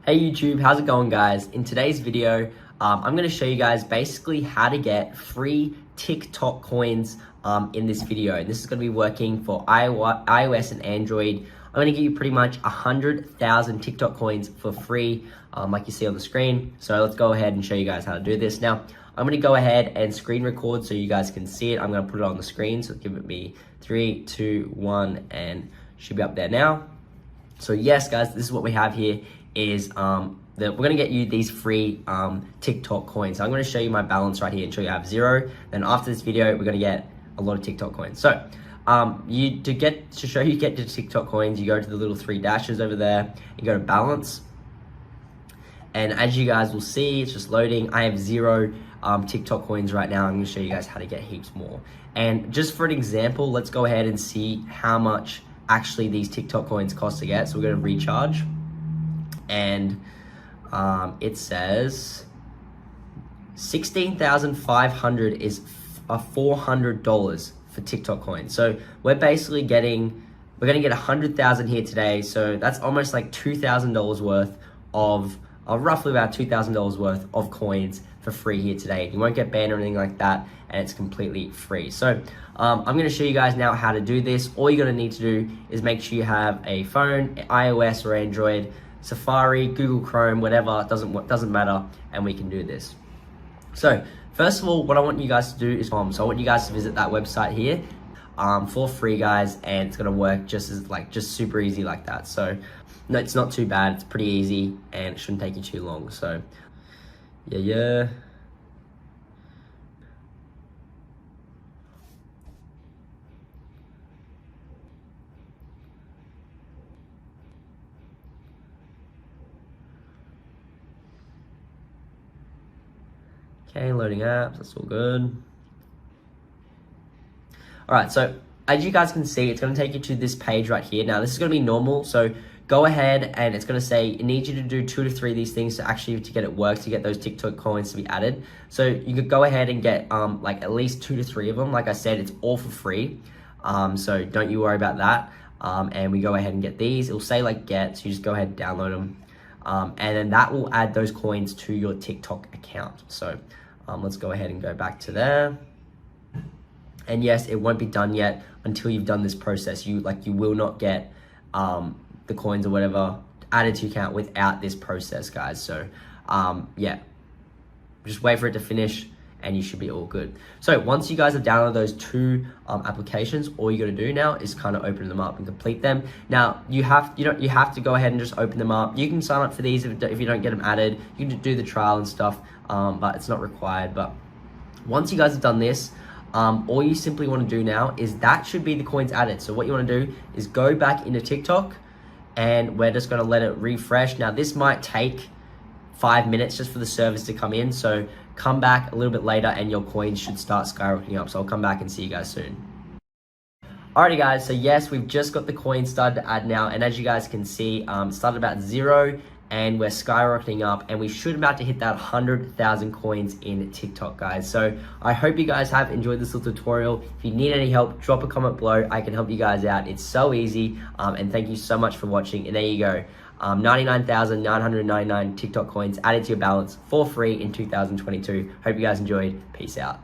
Hey YouTube, how's it going guys? In today's video, I'm going to show you guys basically how to get free TikTok coins in this video. And this is going to be working for iOS and Android. I'm going to give you pretty much 100,000 TikTok coins for free, like you see on the screen. So let's go ahead and show you guys how to do this. Now, I'm going to go ahead and screen record so you guys can see it. I'm going to put it on the screen. So give it me 3, 2, 1, and should be up there now. So yes, guys, this is what we have here. Is that we're gonna get you these free TikTok coins. So I'm gonna show you my balance right here and show you I have 0. Then after this video, we're gonna get a lot of TikTok coins. So to show you get the TikTok coins, you go to the little 3 dashes over there, you go to balance. And as you guys will see, it's just loading. I have 0 TikTok coins right now. I'm gonna show you guys how to get heaps more. And just for an example, let's go ahead and see how much actually these TikTok coins cost to get. So we're gonna recharge. And it says 16,500 is $400 for TikTok coins. So we're basically we're gonna get 100,000 here today. So that's almost like $2,000 worth of roughly about $2,000 worth of coins for free here today. You won't get banned or anything like that, and it's completely free. So I'm gonna show you guys now how to do this. All you're gonna need to do is make sure you have a phone, iOS or Android, Safari, Google Chrome, whatever, doesn't matter, and we can do this. So first of all, what I want you guys to do is so I want you guys to visit that website here for free, guys, and it's gonna work just super easy like that. So no, it's not too bad, it's pretty easy, and it shouldn't take you too long. So yeah. Okay, loading apps, that's all good. All right, so as you guys can see, it's gonna take you to this page right here. Now, this is gonna be normal, so go ahead and it's gonna say, it needs you to do 2 to 3 of these things to get it work, to get those TikTok coins to be added. So you could go ahead and get like at least 2 to 3 of them. Like I said, it's all for free. So don't you worry about that. And we go ahead and get these. It'll say like get, so you just go ahead and download them. And then that will add those coins to your TikTok account. So let's go ahead and go back to there. And yes, it won't be done yet until you've done this process. You will not get the coins or whatever added to your account without this process, guys. So yeah, just wait for it to finish and you should be all good. So once you guys have downloaded those 2 applications, all you got to do now is kind of open them up and complete them. Now you have to go ahead and just open them up. You can sign up for these if you don't get them added. You can do the trial and stuff, but it's not required. But once you guys have done this, all you simply want to do now is that should be the coins added. So what you want to do is go back into TikTok, and we're just going to let it refresh. Now this might take 5 minutes just for the service to come in, so come back a little bit later and your coins should start skyrocketing up. So I'll come back and see you guys soon. Alrighty guys, so yes, we've just got the coins started to add now, and as you guys can see, it started about 0 and we're skyrocketing up, and we should about to hit that 100,000 coins in TikTok, guys. So I hope you guys have enjoyed this little tutorial. If you need any help, drop a comment below. I can help you guys out. It's so easy, and thank you so much for watching. And there you go, 99,999 TikTok coins added to your balance for free in 2022. Hope you guys enjoyed. Peace out.